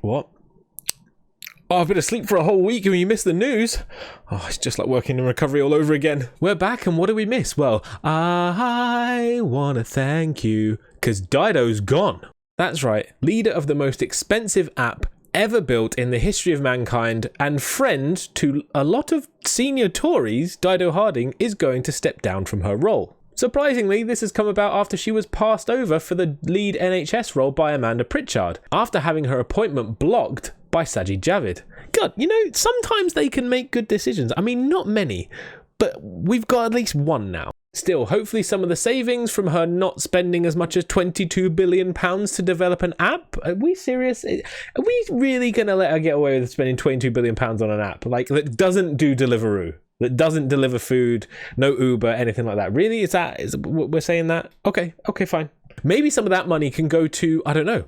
What? Oh, I've been asleep for a whole week and you missed the news. Oh, it's just like working in recovery all over again. We're back, and what did we miss? Well, I wanna thank you, because Dido's gone. That's right, leader of the most expensive app ever built in the history of mankind, and friend to a lot of senior Tories, Dido Harding is going to step down from her role. Surprisingly, this has come about after she was passed over for the lead NHS role by Amanda Pritchard, after having her appointment blocked by Sajid Javid. God, you know, sometimes they can make good decisions. I mean, not many, but we've got at least one now. Still, hopefully some of the savings from her not spending as much as £22 billion to develop an app. Are we serious? Are we really going to let her get away with spending £22 billion on an app? Like, that doesn't do Deliveroo, that doesn't deliver food, no Uber, anything like that. Really? Is we're saying that? Okay, fine. Maybe some of that money can go to, I don't know,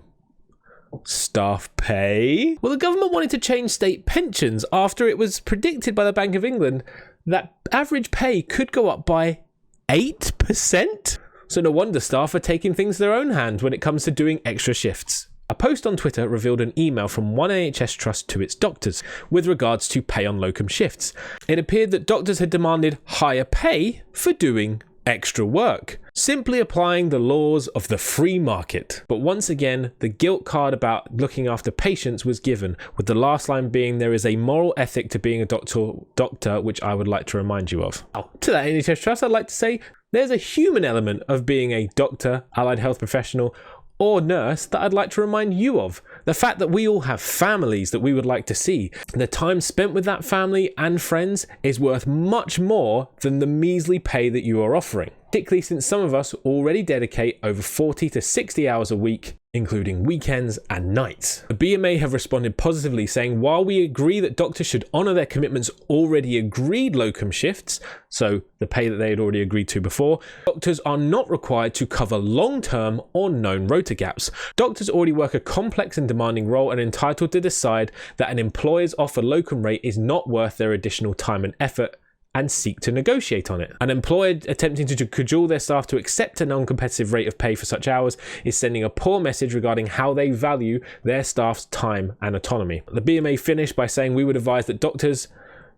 staff pay? Well, the government wanted to change state pensions after it was predicted by the Bank of England that average pay could go up by 8%? So no wonder staff are taking things in their own hands when it comes to doing extra shifts. A post on Twitter revealed an email from one NHS trust to its doctors with regards to pay on locum shifts. It appeared that doctors had demanded higher pay for doing extra work, simply applying the laws of the free market. But once again, the guilt card about looking after patients was given, with the last line being, there is a moral ethic to being a doctor, which I would like to remind you of. To that NHS Trust, I'd like to say there's a human element of being a doctor, allied health professional, or nurse that I'd like to remind you of. The fact that we all have families that we would like to see. The time spent with that family and friends is worth much more than the measly pay that you are offering, particularly since some of us already dedicate over 40 to 60 hours a week, including weekends and nights. The BMA have responded positively, saying while we agree that doctors should honour their commitments already agreed locum shifts, so the pay that they had already agreed to before, doctors are not required to cover long-term or known rota gaps. Doctors already work a complex and demanding role and are entitled to decide that an employer's offered locum rate is not worth their additional time and effort, and seek to negotiate on it. An employer attempting to cajole their staff to accept a non-competitive rate of pay for such hours is sending a poor message regarding how they value their staff's time and autonomy. The BMA finished by saying we would advise that doctors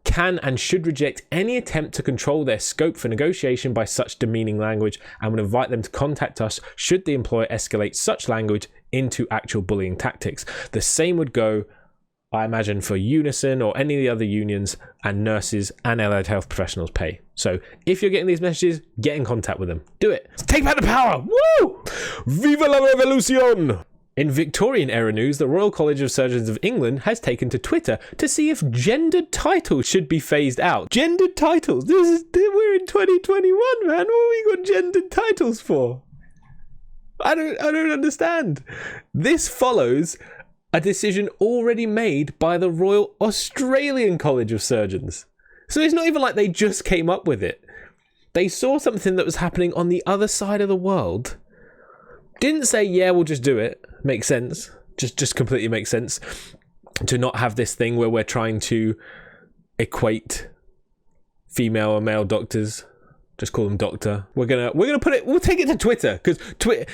can and should reject any attempt to control their scope for negotiation by such demeaning language, and would invite them to contact us should the employer escalate such language into actual bullying tactics. The same would go, I imagine, for Unison or any of the other unions and nurses and allied health professionals pay. So if you're getting these messages, get in contact with them. Do it. Take back the power. Woo! Viva la revolution! In Victorian era news, the Royal College of Surgeons of England has taken to Twitter to see if gendered titles should be phased out. Gendered titles? We're in 2021, man. What have we got gendered titles for? I don't understand. This follows a decision already made by the Royal Australian College of Surgeons. So it's not even like they just came up with it. They saw something that was happening on the other side of the world, didn't say, yeah, we'll just do it. Makes sense. Just completely makes sense to not have this thing where we're trying to equate female or male doctors. Just call them doctor. We're gonna put it. We'll take it to Twitter, because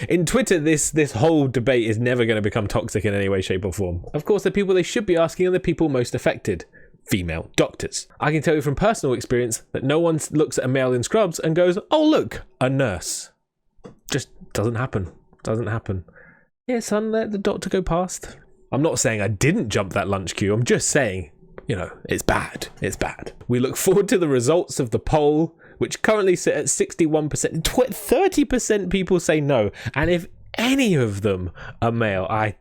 in Twitter this whole debate is never going to become toxic in any way, shape, or form. Of course, the people they should be asking are the people most affected, female doctors. I can tell you from personal experience that no one looks at a male in scrubs and goes, "Oh look, a nurse." Just doesn't happen. Doesn't happen. Yeah, son, let the doctor go past. I'm not saying I didn't jump that lunch queue. I'm just saying, you know, it's bad. It's bad. We look forward to the results of the poll, which currently sit at 61%. 30% people say no. And if any of them are male, I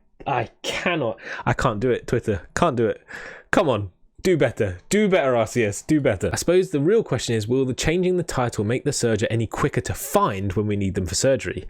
can't do it, Twitter. Can't do it. Come on. Do better. Do better, RCS. Do better. I suppose the real question is, will the changing the title make the surgeon any quicker to find when we need them for surgery?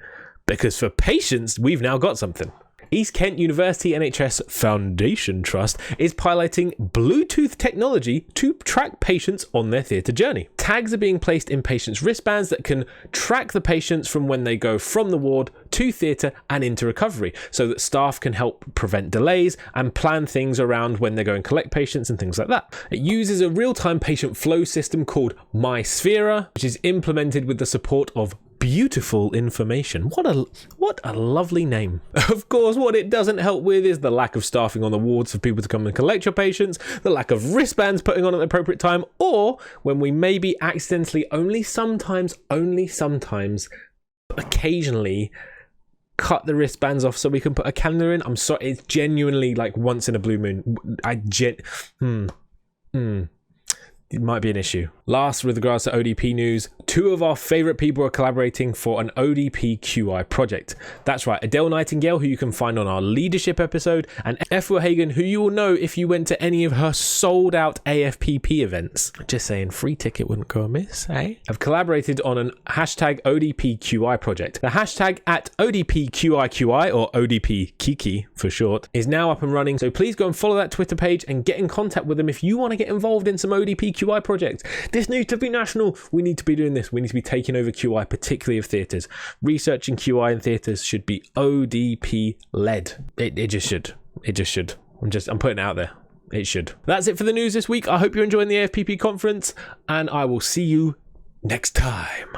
Because for patients, we've now got something. East Kent University NHS Foundation Trust is piloting Bluetooth technology to track patients on their theatre journey. Tags are being placed in patients' wristbands that can track the patients from when they go from the ward to theatre and into recovery, so that staff can help prevent delays and plan things around when they go and collect patients and things like that. It uses a real-time patient flow system called MySphera, which is implemented with the support of beautiful information. What a lovely name. Of course, what it doesn't help with is the lack of staffing on the wards for people to come and collect your patients, the lack of wristbands putting on at the appropriate time, or when we maybe accidentally only sometimes, occasionally cut the wristbands off so we can put a calendar in. I'm sorry, it's genuinely like once in a blue moon. It might be an issue. Last, with regards to ODP news, 2 of our favourite people are collaborating for an ODP QI project. That's right, Adele Nightingale, who you can find on our leadership episode, and Efwa Hagen, who you will know if you went to any of her sold-out AFPP events. Just saying, free ticket wouldn't go amiss, eh? Have collaborated on an hashtag ODP QI project. The hashtag at ODPQIQI, or ODP Kiki for short, is now up and running, so please go and follow that Twitter page and get in contact with them if you want to get involved in some ODP QI projects. This needs to be national. We need to be doing this. We need to be taking over QI, particularly of theatres. Research in QI in theatres should be ODP led. It just should. It just should. I'm putting it out there. It should. That's it for the news this week. I hope you're enjoying the AFPP conference, and I will see you next time.